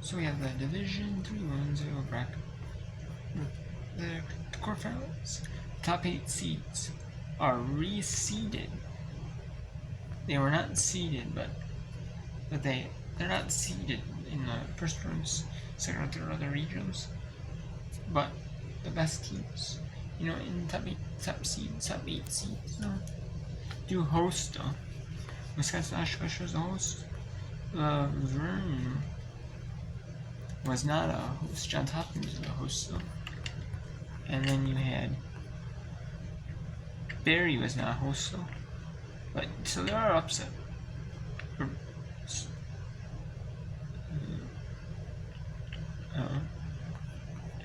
So we have the Division 3 Women's Volleyball bracket. The quarterfinals. Top 8 seeds are reseeded. They were not seeded, but they're not seeded in the first rounds, second or third other regions. But the best teams, in top 8 seeds, do host though. Wisconsin Oshkosh was a host. Laverne was not a host. Johns Hopkins was a host though. And then you had Barry was not a host though. But so there are upset.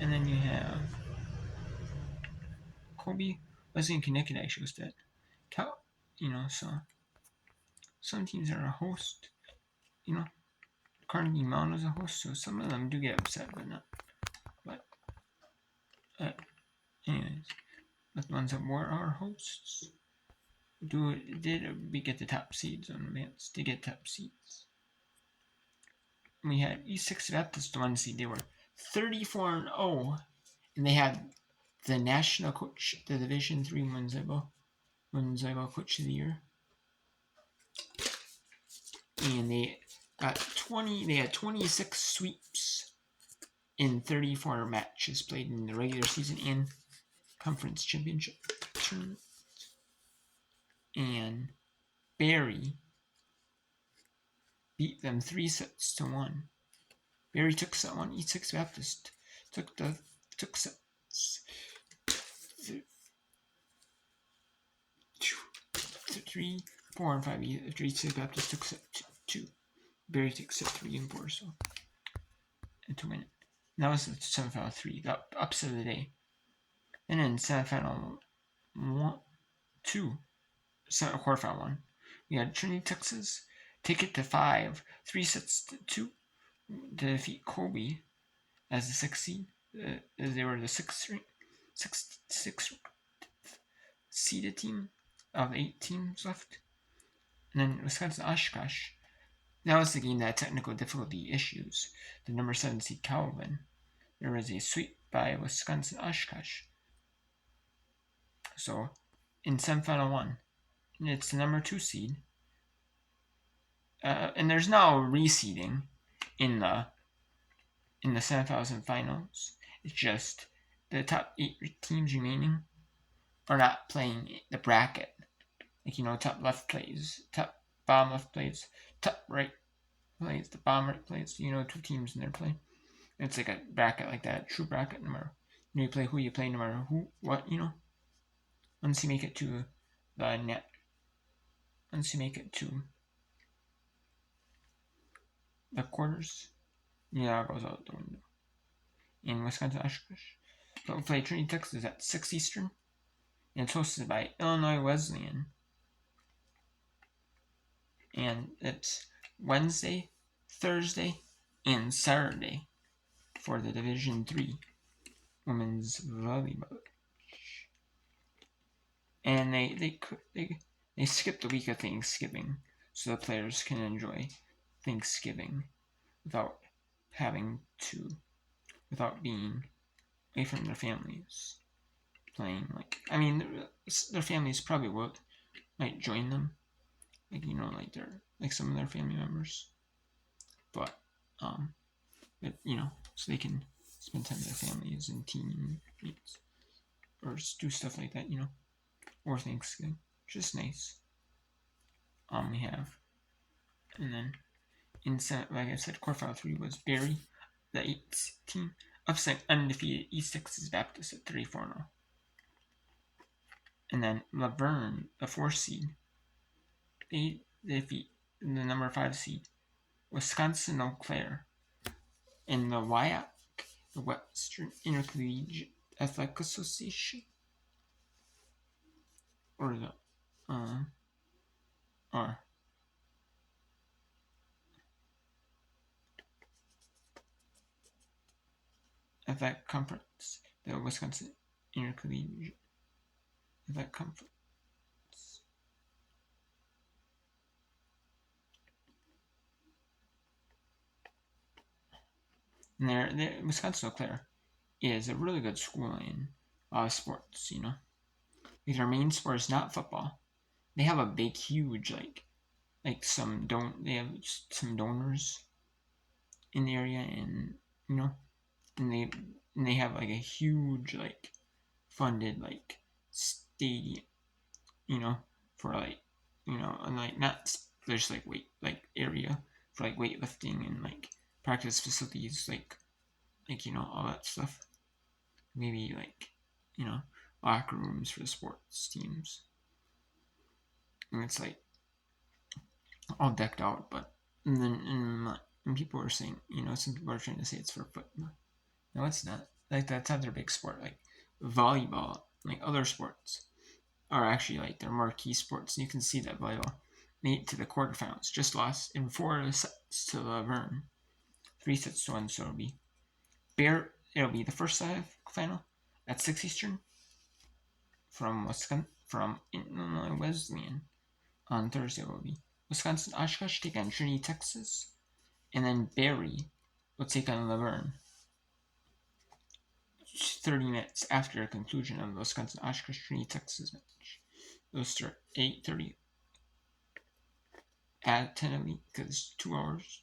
And then you have Colby was in Connecticut actually was that. So some teams are a host. Carnegie Mellon is a host, so some of them do get upset, but not. But anyways, but the ones that were our hosts did get the top seeds on advance. Did get top seeds. We had East 6 Baptist, the 1 seed. They were 34-0, and they had the national coach, the Division 3 Women's Volleyball Coach of the Year, and they got 20. They had 26 sweeps in 34 matches played in the regular season and conference championship tournament. And Barry beat them 3-1. Barry took set 1. East 6 Baptist took sets 3, 4, and 5. East 6 Baptist took set 2. Barry took set 3 and 4. So and to win it. And that was the semifinal 3. The upset of the day. And then semifinal 2. Quarterfinal 1. We had Trinity, Texas take it to 5, 3-2 to defeat Colby as the 6th seed. As they were the 6th seeded team of 8 teams left. And then Wisconsin Oshkosh. That was the game that had technical difficulty issues. The number 7 seed Calvin. There was a sweep by Wisconsin Oshkosh. So in semifinal 1, it's the number 2 seed. And there's now reseeding in the semifinals and finals. It's just the top 8 teams remaining are not playing the bracket. Top left plays, top bottom left plays, top right plays, the bottom right plays. 2 teams in their play. It's like a bracket like that, true bracket. No matter you play who you play, no matter who, what. Once you make it to the net, once you make it to the quarters, it goes out the window. In Wisconsin Oshkosh, so we'll play Trinity, Texas at 6 Eastern, and it's hosted by Illinois Wesleyan. And it's Wednesday, Thursday, and Saturday for the Division 3 Women's Volleyball. And they skipped the week of Thanksgiving so the players can enjoy Thanksgiving without being away from their families playing. Their families probably might join them, some of their family members, but so they can spend time with their families and team meets or do stuff like that, or Thanksgiving, which is nice. We have, and then like I said, quarterfinal 3 was Barry, the 8th team, upset undefeated East Texas Baptist at 3-4-0. And then Laverne, the 4th seed, they defeat the number 5 seed Wisconsin Eau Claire in the WIAC, the Western Intercollegiate Athletic Association, or the Athletic Conference, the Wisconsin Intercollegiate Athletic Conference. And Wisconsin Eau Claire is a really good school in sports. Like their main sport is not football. They have a big, huge they have some donors in the area, and you know, and they have like a huge funded stadium, you know, for and not there's weight area for weightlifting and practice facilities all that stuff. Maybe locker rooms for the sports teams, and it's all decked out. But and then and people are saying, some people are trying to say it's for football. No, it's not. That's not their big sport. Like volleyball, other sports are actually their marquee sports. And you can see that volleyball made it to the quarterfinals. Just lost in 4 sets to Laverne, 3 sets to 1. So it'll be the first final at 6 Eastern from Illinois Wesleyan on Thursday. Will be Wisconsin Oshkosh take on Trinity, Texas, and then Barry will take on Laverne 30 minutes after the conclusion of the Wisconsin Oshkosh Trinity, Texas match. Those start 8:30 tentatively because it's 2 hours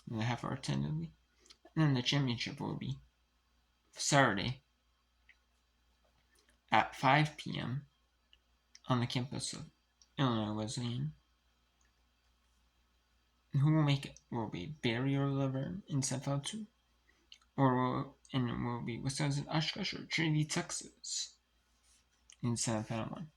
and a half hour tentatively. And then the championship will be Saturday at 5 p.m. on the campus of Illinois Wesleyan. And who will make it? Will it be Barry or Laverne in semifinal 2? Or will it be Wisconsin Oshkosh or Trinity, Texas in semifinal 1?